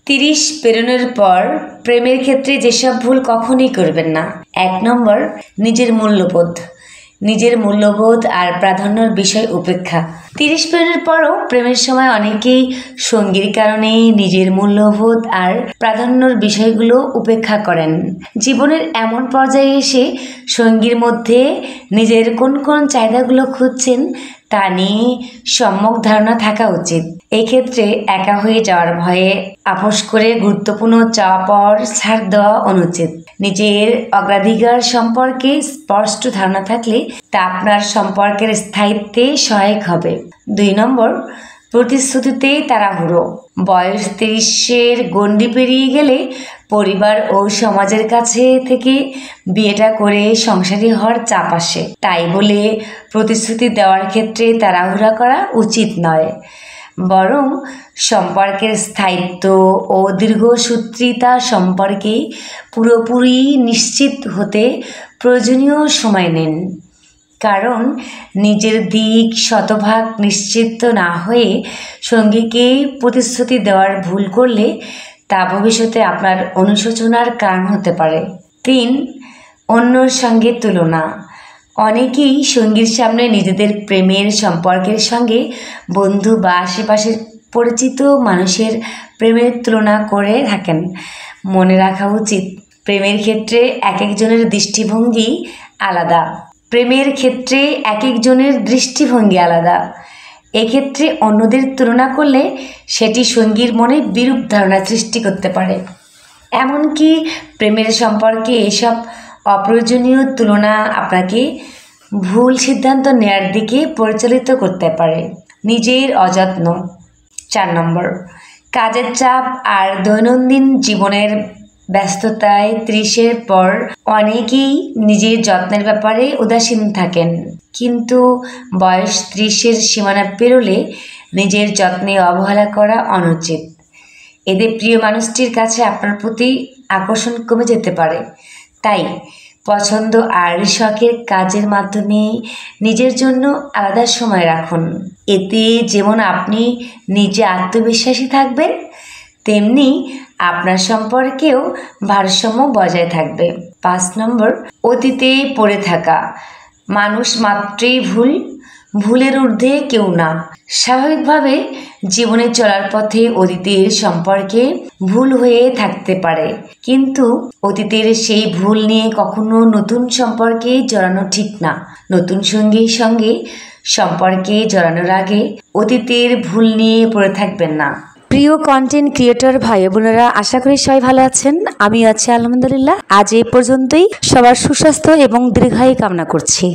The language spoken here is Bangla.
30 পেরোনোর পর প্রেমের ক্ষেত্রে যেসব ভুল কখনোই করবেন না। 1 নম্বর, নিজের মূল্যবোধ আর প্রাধান্যর বিষয় উপেক্ষা। 30 পেরোনোর পরও প্রেমের সময় অনেকেই সঙ্গীর কারণে নিজের মূল্যবোধ আর প্রাধান্যর বিষয়গুলো উপেক্ষা করেন। জীবনের এমন পর্যায়ে এসে সঙ্গীর মধ্যে নিজের কোন চাহিদাগুলো খুঁজছেন তা নিয়ে সম্যক ধারণা থাকা উচিত। এক্ষেত্রে একা হয়ে যাওয়ার ভয়ে আপোষ করে গুরুত্বপূর্ণ চাওয়া পাওয়ার ছাড় দেওয়া অনুচিত। নিজের অগ্রাধিকার সম্পর্কে স্পষ্ট ধারণা থাকলে তা আপনার সম্পর্কের স্থায়িত্বে সহায়ক হবে। 2 নম্বর, প্রতিশ্রুতিতে তাড়াহুড়ো। বয়স 30-এর গণ্ডি পেরিয়ে গেলে পরিবার ও সমাজের কাছে থেকে বিয়েটা করে সংসারী হওয়ার চাপ আসে। তাই বলে প্রতিশ্রুতি দেওয়ার ক্ষেত্রে তাড়াহুড়া করা উচিত নয়, বরং সম্পর্কের স্থায়িত্ব ও দীর্ঘসূত্রিতা সম্পর্কে পুরোপুরি নিশ্চিত হতে প্রয়োজনীয় সময় নিন। কারণ নিজের দিক শতভাগ নিশ্চিত না হয়ে সঙ্গীকে প্রতিশ্রুতি দেওয়ার ভুল করলে তা ভবিষ্যতে আপনার অনুশোচনার কারণ হতে পারে। 3, অন্যর সঙ্গে তুলনা। অনেকেই সঙ্গীর সামনে নিজেদের প্রেমের সম্পর্কের সঙ্গে বন্ধু বা আশেপাশের পরিচিত মানুষের প্রেমের তুলনা করে থাকেন। মনে রাখা উচিত, প্রেমের ক্ষেত্রে এক একজনের দৃষ্টিভঙ্গি আলাদা। এক্ষেত্রে অন্যদের তুলনা করলে সেটি সঙ্গীর মনে বিরূপ ধারণা সৃষ্টি করতে পারে। এমনকি প্রেমের সম্পর্কে এসব অপ্রয়োজনীয় তুলনা আপনাকে ভুল সিদ্ধান্ত নেওয়ার দিকে পরিচালিত করতে পারে। নিজের অযত্ন। 4 নম্বর, কাজের চাপ আর দৈনন্দিন জীবনের ব্যস্ততায় 30-এর পর অনেকেই নিজের যত্নের ব্যাপারে উদাসীন থাকেন। কিন্তু বয়স 30-এর সীমানা পেরোলে নিজের যত্নে অবহেলা করা অনুচিত। এতে প্রিয় মানুষটির কাছে আপনার প্রতি আকর্ষণ কমে যেতে পারে। তাই পছন্দ আর শখের কাজের মাধ্যমে নিজের জন্য আলাদা সময় রাখুন। এতে যেমন আপনি নিজে আত্মবিশ্বাসী থাকবেন, তেমনি আপনার সম্পর্কেও ভারসাম্য বজায় থাকবে। 5 নম্বর, অতীতে পড়ে থাকা। মানুষ মাত্রই ভুলের ঊর্ধ্বে কেউ না। স্বাভাবিকভাবে জীবনে চলার পথে অতীতের সম্পর্কে ভুল হয়ে থাকতে পারে, কিন্তু অতীতের সেই ভুল নিয়ে কখনো নতুন সম্পর্কে জড়ানো ঠিক না। নতুন সঙ্গীর সঙ্গে সম্পর্কে জড়ানোর আগে অতীতের ভুল নিয়ে পড়ে থাকবেন না। প্রিয় কন্টেন্ট ক্রিয়েটর ভাই বোনেরা, আশা করি সবাই ভালো আছেন। আমি আছি আলহামদুলিল্লাহ। আজ এই পর্যন্তই। সবার সুস্বাস্থ্য এবং দীর্ঘায়ু কামনা করছি।